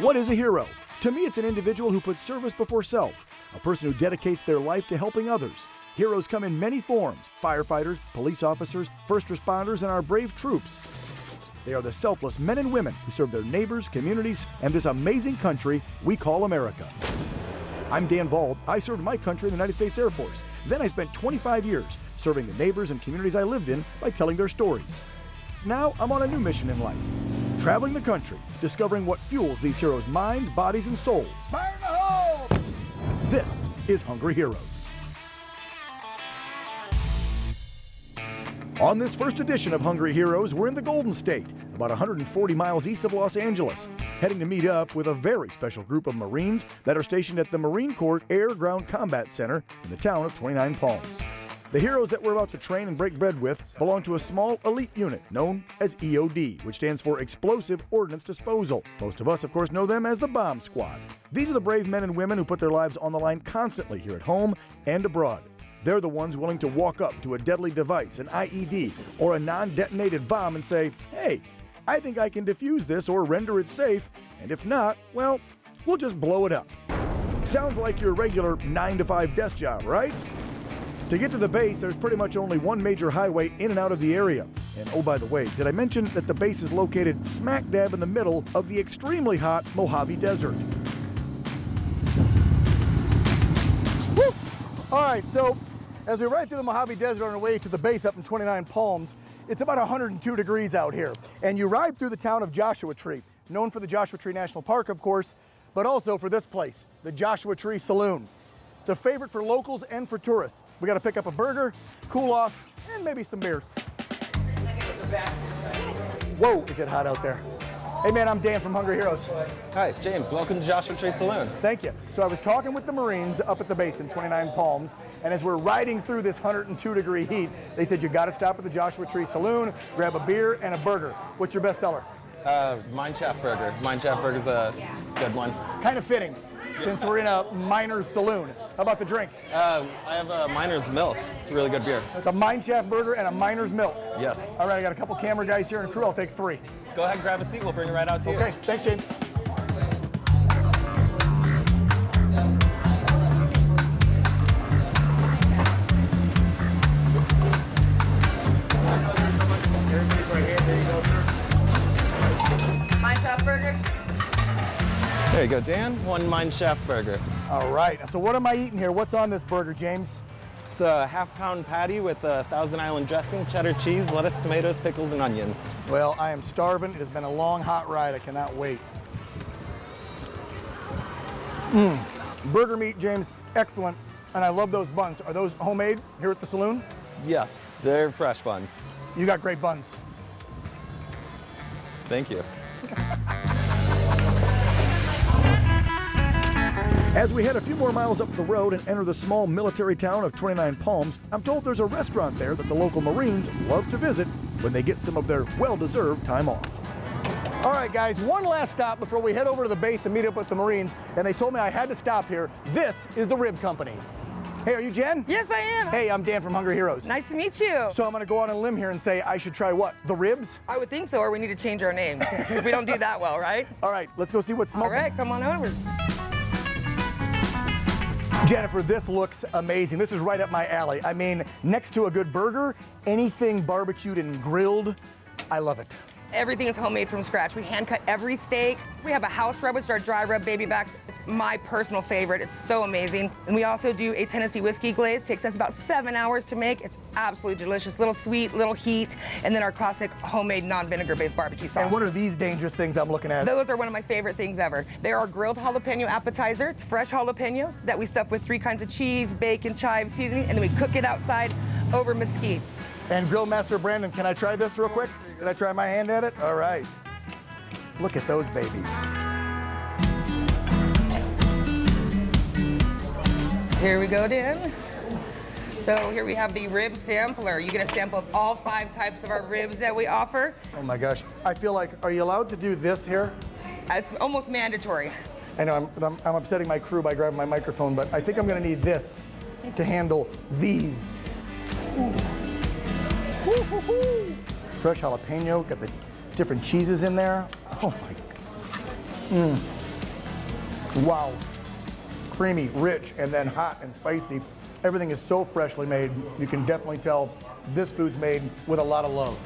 What is a hero? To me, it's an individual who puts service before self, a person who dedicates their life to helping others. Heroes come in many forms: firefighters, police officers, first responders, and our brave troops. They are the selfless men and women who serve their neighbors, communities, and this amazing country we call America. I'm Dan Bald. I served my country in the United States Air Force. Then I spent 25 years serving the neighbors and communities I lived in by telling their stories. Now I'm on a new mission in life, traveling the country, discovering what fuels these heroes' minds, bodies, and souls. Fire in the hole! This is Hungry Heroes. On this first edition of Hungry Heroes, we're in the Golden State, about 140 miles east of Los Angeles, heading to meet up with a very special group of Marines that are stationed at the Marine Corps Air Ground Combat Center in the town of 29 Palms. The heroes that we're about to train and break bread with belong to a small elite unit known as EOD, which stands for Explosive Ordnance Disposal. Most of us, of course, know them as the Bomb Squad. These are the brave men and women who put their lives on the line constantly here at home and abroad. They're the ones willing to walk up to a deadly device, an IED, or a non-detonated bomb and say, "Hey, I think I can defuse this or render it safe, and if not, well, we'll just blow it up." Sounds like your regular 9-to-5 desk job, right? To get to the base, there's pretty much only one major highway in and out of the area. And oh, by the way, did I mention that the base is located smack dab in the middle of the extremely hot Mojave Desert? Woo! All right, so as we ride through the Mojave Desert on our way to the base up in 29 Palms, it's about 102 degrees out here. And you ride through the town of Joshua Tree, known for the Joshua Tree National Park, of course, but also for this place, the Joshua Tree Saloon. It's a favorite for locals and for tourists. We got to pick up a burger, cool off, and maybe some beers. Whoa, is it hot out there? Hey man, I'm Dan from Hungry Heroes. Hi, James. Welcome to Joshua Tree Saloon. Thank you. So I was talking with the Marines up at the base in 29 Palms, and as we're riding through this 102-degree heat, they said you got to stop at the Joshua Tree Saloon, grab a beer and a burger. What's your best seller? Mine Shaft Burger. Mine Shaft Burger's a good one. Kind of fitting, since we're in a miner's saloon. How about the drink? I have a Miner's Milk. It's a really good beer. So it's a Mine Shaft Burger and a miner's milk. Yes. All right, I got a couple camera guys here and crew. I'll take 3. Go ahead and grab a seat. We'll bring it right out to you. Okay, thanks, James. Mine Shaft Burger. There you go, Dan. 1 Mine Shaft Burger. All right, so what am I eating here? What's on this burger, James? It's a half-pound patty with a Thousand Island dressing, cheddar cheese, lettuce, tomatoes, pickles, and onions. Well, I am starving. It has been a long, hot ride. I cannot wait. Burger meat, James, excellent. And I love those buns. Are those homemade here at the saloon? Yes, they're fresh buns. You got great buns. Thank you. As we head a few more miles up the road and enter the small military town of 29 Palms, I'm told there's a restaurant there that the local Marines love to visit when they get some of their well-deserved time off. All right, guys, one last stop before we head over to the base and meet up with the Marines, and they told me I had to stop here. This is the Rib Company. Hey, are you Jen? Yes, I am. Hey, I'm Dan from Hungry Heroes. Nice to meet you. So I'm gonna go on a limb here and say I should try what? The ribs? I would think so, or we need to change our name if we don't do that well, right? All right, let's go see what's All smoking. right, come on over. Jennifer, this looks amazing. This is right up my alley. I mean, next to a good burger, anything barbecued and grilled, I love it. Everything is homemade from scratch. We hand cut every steak. We have a house rub, which is our dry rub baby backs. It's my personal favorite. It's so amazing. And we also do a Tennessee whiskey glaze. Takes us about 7 hours to make. It's absolutely delicious. Little sweet, little heat, and then our classic homemade non-vinegar based barbecue sauce. And what are these dangerous things I'm looking at? Those are one of my favorite things ever. They are grilled jalapeno appetizer. It's fresh jalapenos that we stuff with 3 kinds of cheese, bacon, chive, seasoning, and then we cook it outside over mesquite. And Grill Master Brandon, can I try this real quick? Can I try my hand at it? All right. Look at those babies. Here we go, Dan. So here we have the rib sampler. You get a sample of all 5 types of our ribs that we offer. Oh my gosh. I feel like, are you allowed to do this here? It's almost mandatory. I know I'm upsetting my crew by grabbing my microphone, but I think I'm gonna need this to handle these. Ooh. Woo-hoo-hoo. Fresh jalapeno, got the different cheeses in there. Oh my goodness. Wow. Creamy, rich, and then hot and spicy. Everything is so freshly made. You can definitely tell this food's made with a lot of love.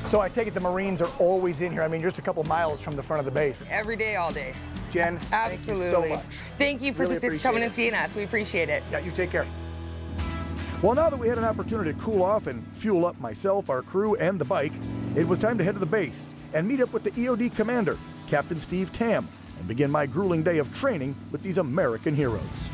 So I take it the Marines are always in here. I mean, just a couple miles from the front of the base. Every day, all day. Jen, Absolutely. thank you so much. Thank you for Really appreciate coming it. and seeing us. We appreciate it. Yeah, you take care. Well, now that we had an opportunity to cool off and fuel up myself, our crew, and the bike, it was time to head to the base and meet up with the EOD commander, Captain Steve Tam, and begin my grueling day of training with these American heroes.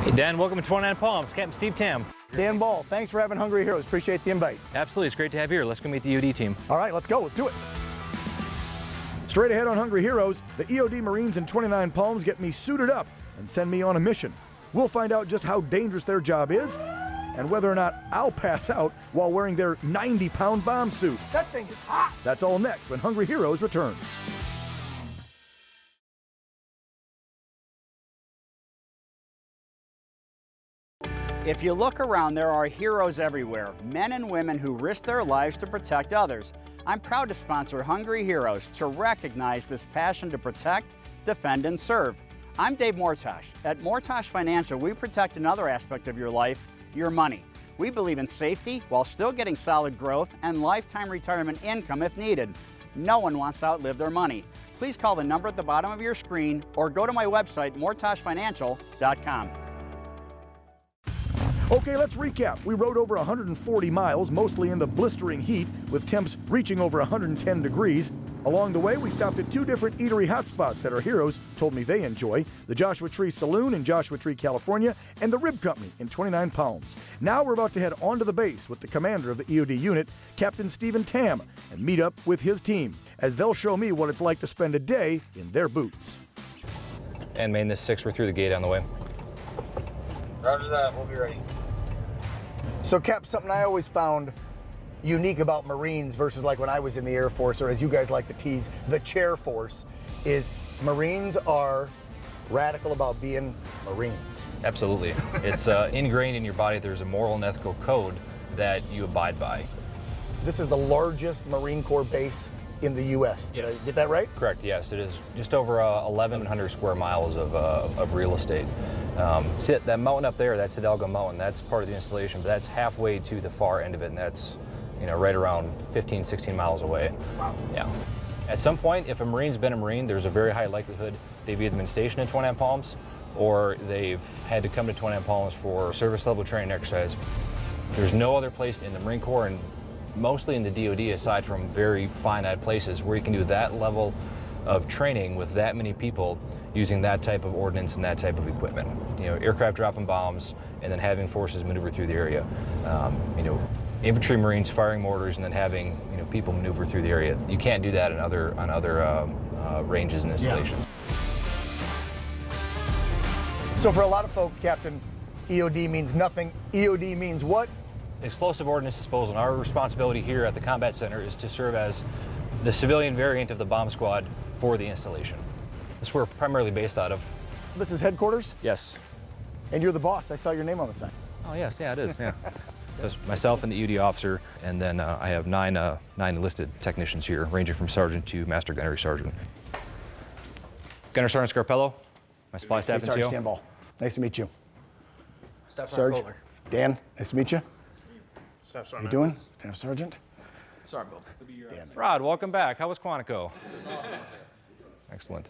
Hey Dan, welcome to 29 Palms. Captain Steve Tam. Dan Ball, thanks for having Hungry Heroes. Appreciate the invite. Absolutely, it's great to have you here. Let's go meet the EOD team. All right, let's go. Let's do it. Straight ahead on Hungry Heroes, the EOD Marines in 29 Palms get me suited up and send me on a mission. We'll find out just how dangerous their job is and whether or not I'll pass out while wearing their 90-pound bomb suit. That thing is hot. That's all next when Hungry Heroes returns. If you look around, there are heroes everywhere, men and women who risk their lives to protect others. I'm proud to sponsor Hungry Heroes to recognize this passion to protect, defend, and serve. I'm Dave Mortosh. At Mortosh Financial, we protect another aspect of your life, your money. We believe in safety while still getting solid growth and lifetime retirement income if needed. No one wants to outlive their money. Please call the number at the bottom of your screen or go to my website, mortoshfinancial.com. Okay, let's recap. We rode over 140 miles, mostly in the blistering heat, with temps reaching over 110 degrees. Along the way, we stopped at two different eatery hotspots that our heroes told me they enjoy, the Joshua Tree Saloon in Joshua Tree, California, and the Rib Company in 29 Palms. Now we're about to head onto the base with the commander of the EOD unit, Captain Stephen Tam, and meet up with his team, as they'll show me what it's like to spend a day in their boots. And main this 6, we're through the gate on the way. Roger that, we'll be ready. So, Cap, something I always found unique about Marines versus like when I was in the Air Force, or as you guys like to tease, the Chair Force, is Marines are radical about being Marines. Absolutely. It's ingrained in your body. There's a moral and ethical code that you abide by. This is the largest Marine Corps base in the U.S. Did I get that right? Correct, yes. It is just over 1,100 square miles of real estate. See that mountain up there, that's Hidalgo Mountain. That's part of the installation, but that's halfway to the far end of it, and that's right around 15, 16 miles away. Wow. Yeah. At some point, if a Marine's been a Marine, there's a very high likelihood they've either been stationed in 29 Palms or they've had to come to 29 Palms for service level training exercise. There's no other place in the Marine Corps and mostly in the DoD, aside from very finite places, where you can do that level of training with that many people using that type of ordnance and that type of equipment. Aircraft dropping bombs and then having forces maneuver through the area. Infantry Marines firing mortars and then having people maneuver through the area. You can't do that on other ranges and installations. Yeah. So for a lot of folks, Captain, EOD means nothing. EOD means what? Explosive Ordnance Disposal. And our responsibility here at the Combat Center is to serve as the civilian variant of the bomb squad for the installation. That's where we're primarily based out of. This is headquarters? Yes. And you're the boss. I saw your name on the sign. Oh yes, yeah, it is. Yeah. That's myself and the EOD officer, and then I have nine enlisted technicians here, ranging from sergeant to master gunnery sergeant. Gunner Sergeant Scarpello, my supply staff Sergeant NCO. Dan Ball. Nice to meet you. Staff Sarge. Sergeant Bowler. Dan, nice to meet you. Staff How you Sergeant. doing? Staff Sergeant. Sergeant Bowler. Rod, welcome back. How was Quantico? Excellent.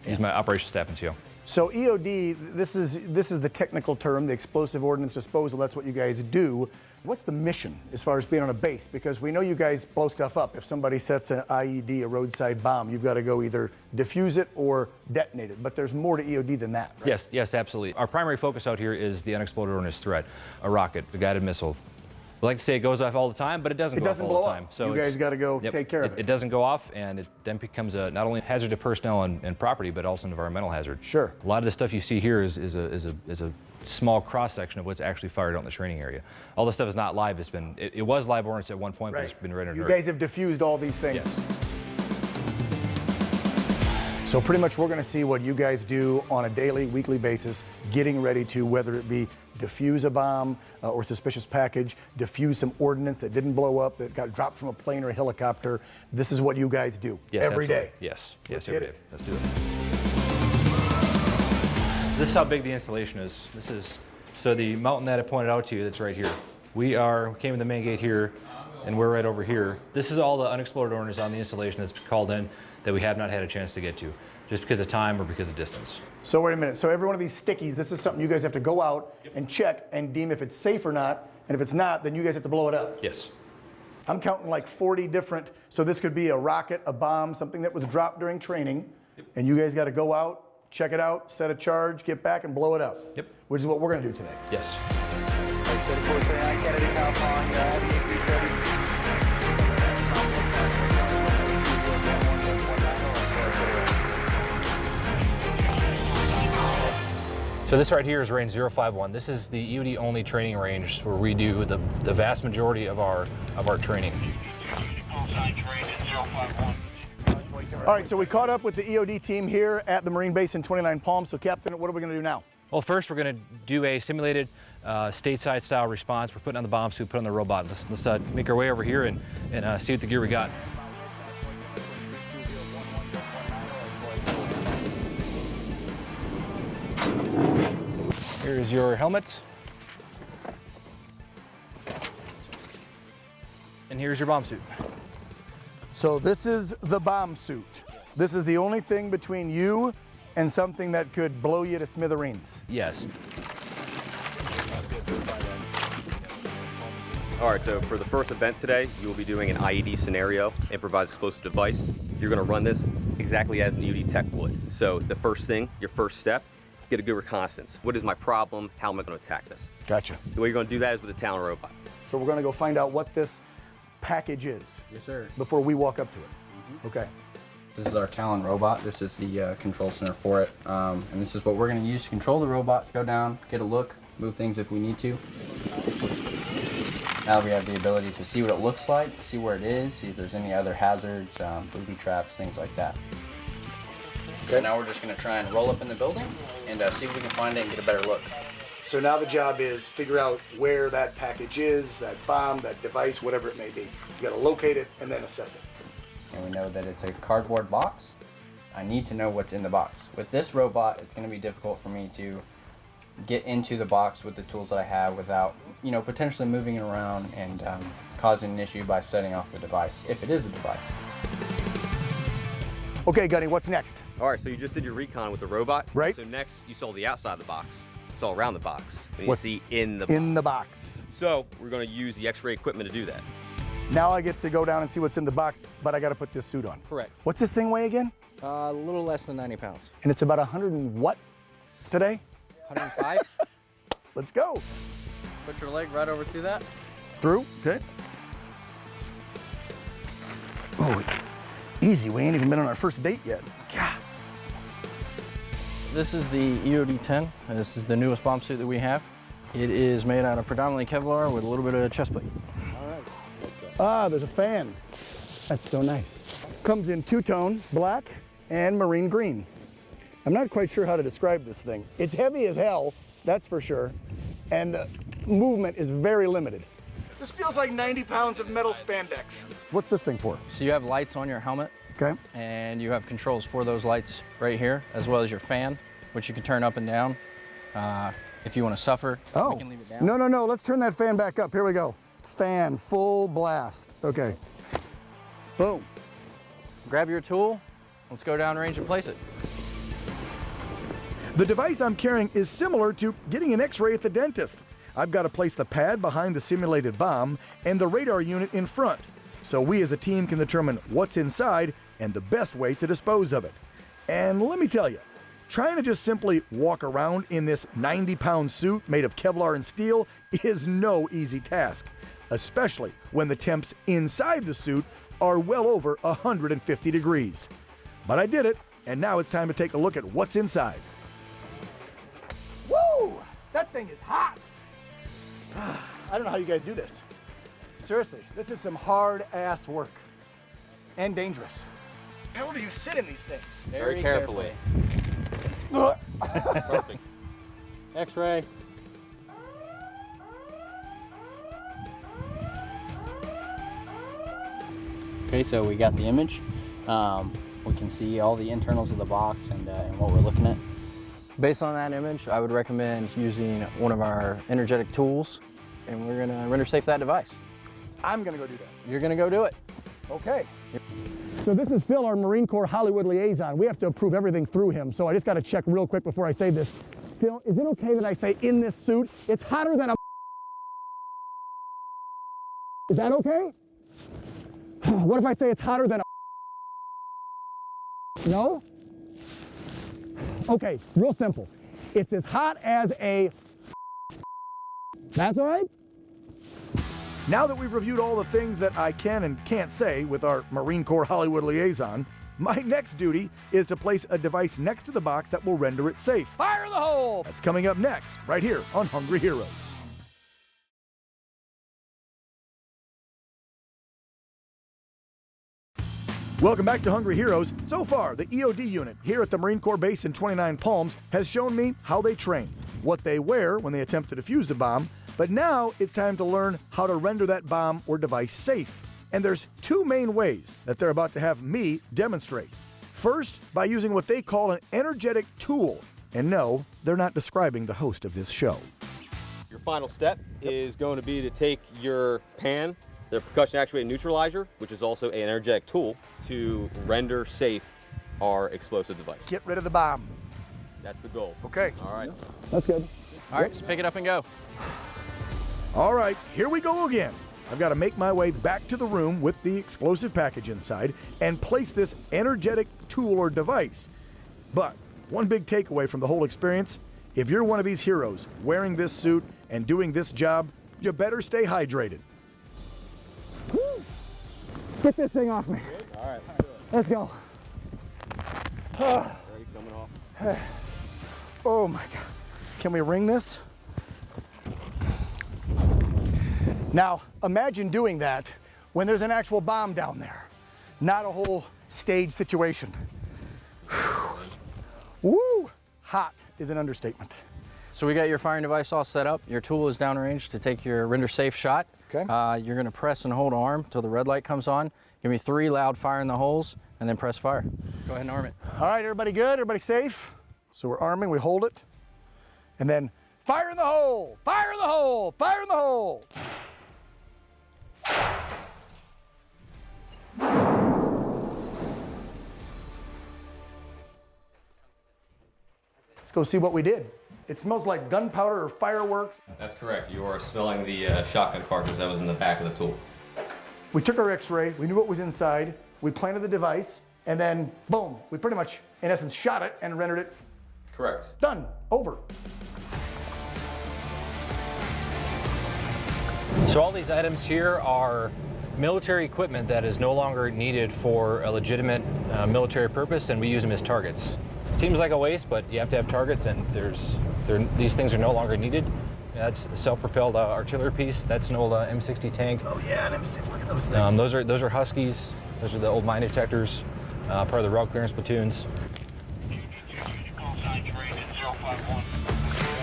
He's my operations staff NCO. So EOD, this is the technical term, the explosive ordnance disposal. That's what you guys do. What's the mission as far as being on a base? Because we know you guys blow stuff up. If somebody sets an IED, a roadside bomb, you've got to go either defuse it or detonate it. But there's more to EOD than that, right? Yes, absolutely. Our primary focus out here is the unexploded ordnance threat, a rocket, a guided missile. We like to say it goes off all the time, but it doesn't go off all the time. So you guys got to go take care of it. It doesn't go off, and it then becomes not only a hazard to personnel and property, but also an environmental hazard. Sure. A lot of the stuff you see here is a small cross section of what's actually fired out in the training area. All this stuff is not live. It was live ordnance at one point, but it's been right under. You guys have diffused all these things. Yes. So pretty much we're going to see what you guys do on a daily, weekly basis, getting ready to, whether it be defuse a bomb or suspicious package, defuse some ordnance that didn't blow up, that got dropped from a plane or a helicopter. This is what you guys do every day. Yes, Let's every hit day. it. Let's do it. This is how big the installation is. So the mountain that I pointed out to you, that's right here. We came in the main gate here, and we're right over here. This is all the unexploded ordnance on the installation that's called in that we have not had a chance to get to, just because of time or because of distance. So wait a minute, so every one of these stickies, this is something you guys have to go out and check and deem if it's safe or not, and if it's not, then you guys have to blow it up. Yes. I'm counting like 40 different, so this could be a rocket, a bomb, something that was dropped during training, and you guys gotta go out, check it out, set a charge, get back and blow it up. Yep. Which is what we're gonna do today. Yes. So this right here is range 051. This is the EOD only training range where we do the vast majority of our training. All right, so we caught up with the EOD team here at the Marine Base in 29 Palms. So Captain, what are we gonna do now? Well, first we're going to do a simulated stateside style response. We're putting on the bomb suit, put on the robot. Let's make our way over here and see what the gear we got. Here's your helmet. And here's your bomb suit. So this is the bomb suit. This is the only thing between you and something that could blow you to smithereens. Yes. All right, so for the first event today, you will be doing an IED scenario, improvised explosive device. You're gonna run this exactly as an EOD tech would. So the first thing, your first step, get a good reconnaissance. What is my problem? How am I gonna attack this? Gotcha. The way you're gonna do that is with a Talon robot. So we're gonna go find out what this package is. Yes, sir. Before we walk up to it. Okay. This is our Talon robot. This is the control center for it. And this is what we're going to use to control the robot, to go down, get a look, move things if we need to. Now we have the ability to see what it looks like, see where it is, see if there's any other hazards, booby traps, things like that. Okay. So now we're just going to try and roll up in the building and see if we can find it and get a better look. So now the job is figure out where that package is, that bomb, that device, whatever it may be. You gotta locate it and then assess it. And we know that it's a cardboard box. I need to know what's in the box. With this robot, it's going to be difficult for me to get into the box with the tools that I have without, potentially moving it around and causing an issue by setting off the device, if it is a device. Okay, Gunny, what's next? All right, so you just did your recon with the robot. Right. So next, you saw the outside of the box. You saw around the box. And you What's see in the box. In the box. So we're gonna use the X-ray equipment to do that. Now I get to go down and see what's in the box, but I gotta put this suit on. Correct. What's this thing weigh again? A little less than 90 pounds. And it's about 100 and what today? 105. Let's go. Put your leg right over through that. Through, okay. Oh, easy, we ain't even been on our first date yet. God. This is the EOD 10. This is the newest bomb suit that we have. It is made out of predominantly Kevlar with a little bit of chest plate. Ah, there's a fan. That's so nice. Comes in two-tone, black and marine green. I'm not quite sure how to describe this thing. It's heavy as hell, that's for sure, and the movement is very limited. This feels like 90 pounds of metal spandex. What's this thing for? So you have lights on your helmet. Okay. And you have controls for those lights right here, as well as your fan, which you can turn up and down. If you want to suffer, Oh, we can leave it down. no, let's turn that fan back up. Here we go. Fan, full blast. Okay. Boom. Grab your tool. Let's go down range and place it. The device I'm carrying is similar to getting an X-ray at the dentist. I've got to place the pad behind the simulated bomb and the radar unit in front, so we as a team can determine what's inside and the best way to dispose of it. And let me tell you, trying to just simply walk around in this 90-pound suit made of Kevlar and steel is no easy task, especially when the temps inside the suit are well over 150 degrees. But I did it, and now it's time to take a look at what's inside. Woo! That thing is hot! I don't know how you guys do this. Seriously, this is some hard-ass work. And dangerous. How do you sit in these things? Very carefully. Perfect. X-ray. Okay, so we got the image. We can see all the internals of the box and what we're looking at. Based on that image, I would recommend using one of our energetic tools, and we're gonna render safe that device. I'm gonna go do that. You're gonna go do it. Okay. So this is Phil, our Marine Corps Hollywood liaison. We have to approve everything through him, so I just gotta check real quick before I say this. Phil, is it okay that I say in this suit? It's hotter than a... Is that okay? What if I say it's hotter than a... No? Okay, real simple. It's as hot as a... That's all right? Now that we've reviewed all the things that I can and can't say with our Marine Corps Hollywood liaison, my next duty is to place a device next to the box that will render it safe. Fire in the hole! That's coming up next, right here on Hungry Heroes. Welcome back to Hungry Heroes. So far, the EOD unit here at the Marine Corps base in 29 Palms has shown me how they train, what they wear when they attempt to defuse a bomb, but now it's time to learn how to render that bomb or device safe. And there's two main ways that they're about to have me demonstrate. First, by using what they call an energetic tool. And no, they're not describing the host of this show. Your final step is going to be to take your pan, the percussion actuated neutralizer, which is also an energetic tool, to render safe our explosive device. Get rid of the bomb. That's the goal. Okay. All right. That's good. All right, just pick it up and go. All right, here we go again. I've got to make my way back to the room with the explosive package inside and place this energetic tool or device. But one big takeaway from the whole experience, if you're one of these heroes wearing this suit and doing this job, you better stay hydrated. Woo. Get this thing off me. All right. Let's go. Ready, coming off. Oh my God. Can we ring this? Now, imagine doing that when there's an actual bomb down there, not a whole stage situation. Woo! Hot is an understatement. So we got your firing device all set up. Your tool is downrange to take your render safe shot. Okay. You're gonna press and hold arm till the red light comes on. Give me 3 loud fire in the holes, and then press fire. Go ahead and arm it. All right, everybody good? Everybody safe? So we're arming, we hold it, and then fire in the hole! Fire in the hole! Fire in the hole! Let's go see what we did. It smells like gunpowder or fireworks. That's correct. You are smelling the shotgun cartridge that was in the back of the tool. We took our x-ray, we knew what was inside, we planted the device, and then boom, we pretty much, in essence, shot it and rendered it. Correct. Done. Over. So all these items here are military equipment that is no longer needed for a legitimate military purpose, and we use them as targets. Seems like a waste, but you have to have targets, and these things are no longer needed. That's a self-propelled artillery piece. That's an old M60 tank. Oh yeah, an M60. Look at those things. Those are Huskies. Those are the old mine detectors, part of the route clearance platoons.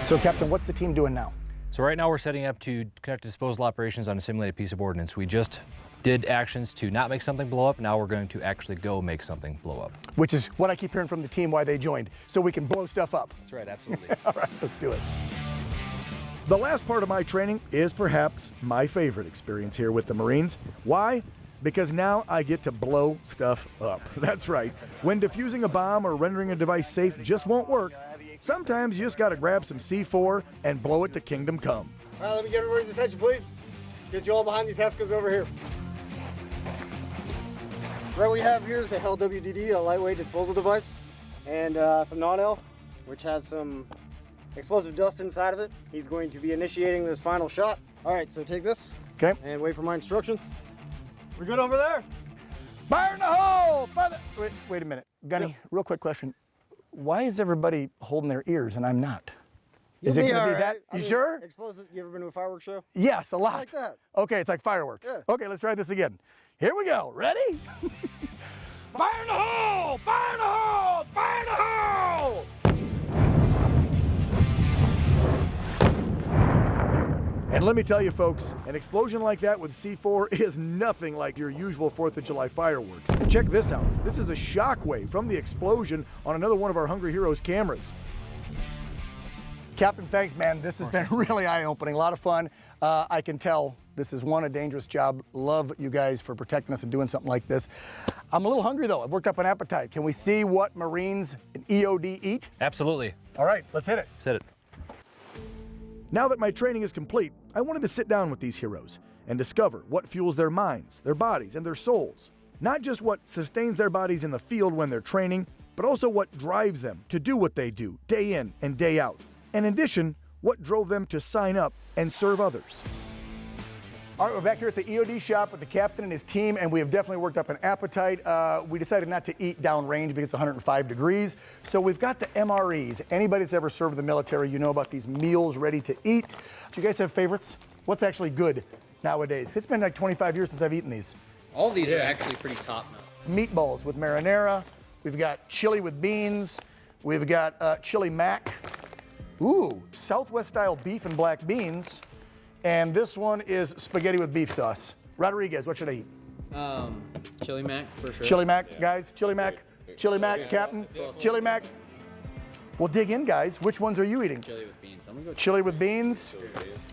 So Captain, what's the team doing now? So right now we're setting up to conduct disposal operations on a simulated piece of ordnance. We just did actions to not make something blow up. Now we're going to actually go make something blow up. Which is what I keep hearing from the team why they joined, so we can blow stuff up. That's right, absolutely. All right, let's do it. The last part of my training is perhaps my favorite experience here with the Marines. Why? Because now I get to blow stuff up. That's right. When defusing a bomb or rendering a device safe just won't work, sometimes you just gotta grab some C4 and blow it to kingdom come. All right, let me get everybody's attention, please. Get you all behind these Heskos over here. What we have here is a HEL WDD, a lightweight disposal device, and some non-L, which has some explosive dust inside of it. He's going to be initiating this final shot. All right, so take this. Okay. And wait for my instructions. We're good over there? Fire in the hole! Fire the... Wait a minute. Gunny, real quick question. Why is everybody holding their ears and I'm not? Is it gonna be that? You sure? Explosive, you ever been to a fireworks show? Yes, a lot. Like that. Okay, it's like fireworks. Yeah. Okay, let's try this again. Here we go. Ready? Fire in the hole! Fire in the hole! Fire in the hole! And let me tell you folks, an explosion like that with C4 is nothing like your usual 4th of July fireworks. Check this out. This is the shockwave from the explosion on another one of our Hungry Heroes cameras. Captain, thanks, man. This has been really eye-opening, a lot of fun. I can tell this is a dangerous job. Love you guys for protecting us and doing something like this. I'm a little hungry though. I've worked up an appetite. Can we see what Marines in EOD eat? Absolutely. All right, let's hit it. Let's hit it. Now that my training is complete, I wanted to sit down with these heroes and discover what fuels their minds, their bodies, and their souls. Not just what sustains their bodies in the field when they're training, but also what drives them to do what they do day in and day out. And in addition, what drove them to sign up and serve others. All right, we're back here at the EOD shop with the captain and his team, and we have definitely worked up an appetite. We decided not to eat downrange because it's 105 degrees. So we've got the MREs. Anybody that's ever served the military, you know about these meals ready to eat. Do you guys have favorites? What's actually good nowadays? It's been like 25 years since I've eaten these. All these are actually pretty top notch. Meatballs with marinara. We've got chili with beans. We've got chili mac. Ooh, Southwest style beef and black beans. And this one is spaghetti with beef sauce. Rodriguez, what should I eat? Chili mac for sure. Chili mac, guys. Chili mac. Chili mac, Captain. Chili mac. We'll dig in, guys. Which ones are you eating? Chili with beans. I'm gonna go Chili with beans.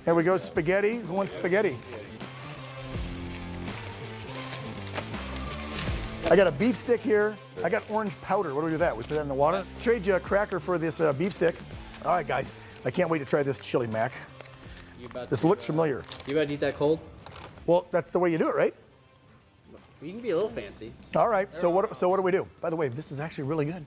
Here we go, spaghetti. Who wants spaghetti? I got a beef stick here. I got orange powder. What do we do with that? We put that in the water? Trade you a cracker for this beef stick. All right, guys. I can't wait to try this chili mac. This looks familiar. You about to eat that cold? Well, that's the way you do it, right? You can be a little fancy. All right. So what do we do? By the way, this is actually really good.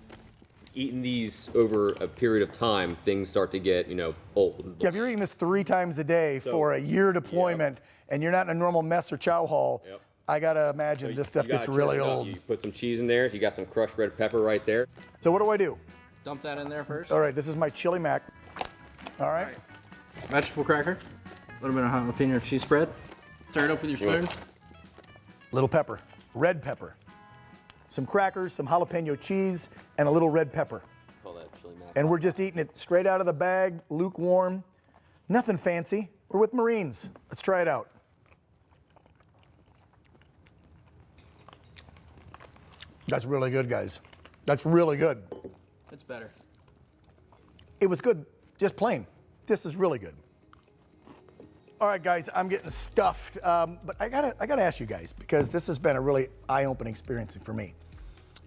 Eating these over a period of time, things start to get, old. Yeah, if you're eating this 3 times a day for a year deployment and you're not in a normal mess or chow hall, I gotta imagine this stuff gets really old. You put some cheese in there. You got some crushed red pepper right there. So what do I do? Dump that in there first. All right, this is my chili mac. All right. Vegetable cracker. A little bit of jalapeno cheese spread. Stir it up with your spoon. Little pepper, red pepper. Some crackers, some jalapeno cheese, and a little red pepper. Call that chili mac. And we're just eating it straight out of the bag, lukewarm. Nothing fancy. We're with Marines. Let's try it out. That's really good, guys. That's really good. It's better. It was good, just plain. This is really good. All right, guys, I'm getting stuffed, but I gotta ask you guys, because this has been a really eye-opening experience for me.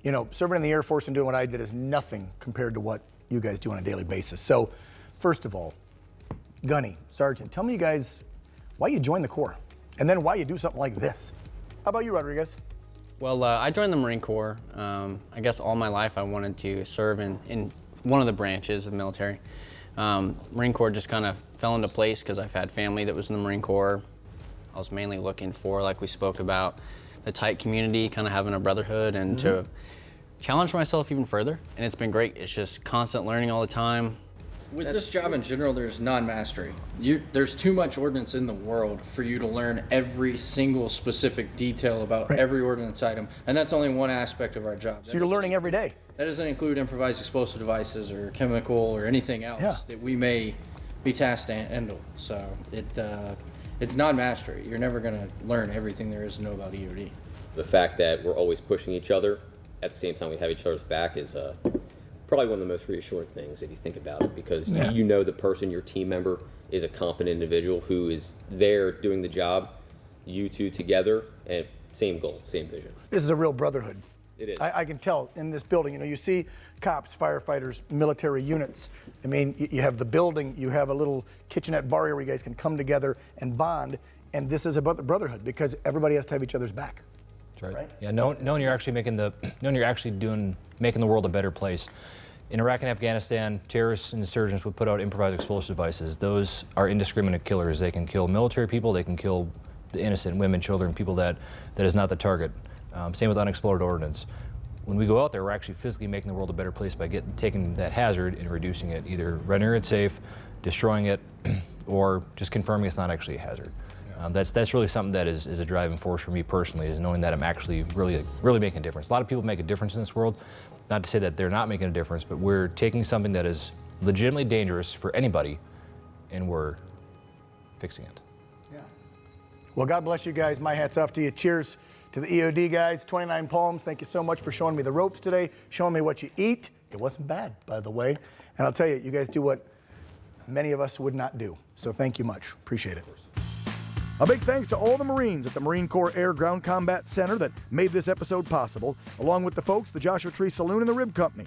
You know, serving in the Air Force and doing what I did is nothing compared to what you guys do on a daily basis. So, first of all, Gunny, Sergeant, tell me, you guys, why you joined the Corps, and then why you do something like this. How about you, Rodriguez? Well, I joined the Marine Corps. I guess all my life I wanted to serve in one of the branches of the military. Marine Corps just kind of fell into place because I've had family that was in the Marine Corps. I was mainly looking for, like we spoke about, the tight community, kind of having a brotherhood, and to challenge myself even further. And it's been great. It's just constant learning all the time. With this job in general, there's non-mastery. There's too much ordnance in the world for you to learn every single specific detail about every ordnance item, and that's only one aspect of our job. So you're learning every day. That doesn't include improvised explosive devices or chemical or anything else that we may be tasked to handle. So it's non-mastery. You're never going to learn everything there is to know about EOD. The fact that we're always pushing each other, at the same time we have each other's back, is probably one of the most reassuring things if you think about it, because you know the person, your team member, is a competent individual who is there doing the job, you two together, and same goal, same vision. This is a real brotherhood. It is. I can tell in this building, you know, you see cops, firefighters, military units. I mean, you have the building, you have a little kitchenette bar area where you guys can come together and bond, and this is about the brotherhood because everybody has to have each other's back. That's right. Yeah, knowing you're actually making the world a better place. In Iraq and Afghanistan, terrorists and insurgents would put out improvised explosive devices. Those are indiscriminate killers. They can kill military people, they can kill the innocent women, children, people that is not the target. Same with unexploded ordnance. When we go out there, we're actually physically making the world a better place by taking that hazard and reducing it, either rendering it safe, destroying it, or just confirming it's not actually a hazard. That's really something that is a driving force for me personally, is knowing that I'm actually really making a difference. A lot of people make a difference in this world. Not to say that they're not making a difference, but we're taking something that is legitimately dangerous for anybody, and we're fixing it. Yeah. Well, God bless you guys. My hat's off to you. Cheers to the EOD guys. 29 Palms, thank you so much for showing me the ropes today, showing me what you eat. It wasn't bad, by the way. And I'll tell you, you guys do what many of us would not do. So thank you much. Appreciate it. A big thanks to all the Marines at the Marine Corps Air Ground Combat Center that made this episode possible, along with the folks, the Joshua Tree Saloon and the Rib Company.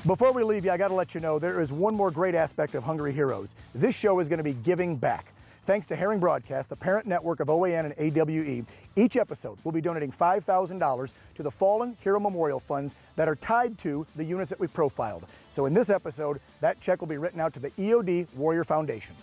Before we leave you, I got to let you know there is one more great aspect of Hungry Heroes. This show is going to be giving back. Thanks to Herring Broadcast, the parent network of OAN and AWE, each episode will be donating $5,000 to the Fallen Hero Memorial Funds that are tied to the units that we've profiled. So in this episode, that check will be written out to the EOD Warrior Foundation.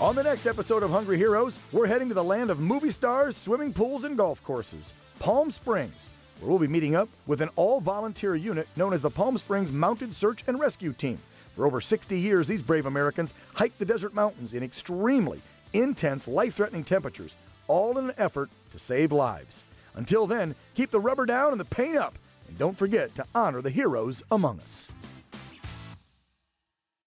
On the next episode of Hungry Heroes, we're heading to the land of movie stars, swimming pools, and golf courses, Palm Springs, where we'll be meeting up with an all-volunteer unit known as the Palm Springs Mounted Search and Rescue Team. For over 60 years, these brave Americans hiked the desert mountains in extremely intense, life-threatening temperatures, all in an effort to save lives. Until then, keep the rubber down and the paint up, and don't forget to honor the heroes among us.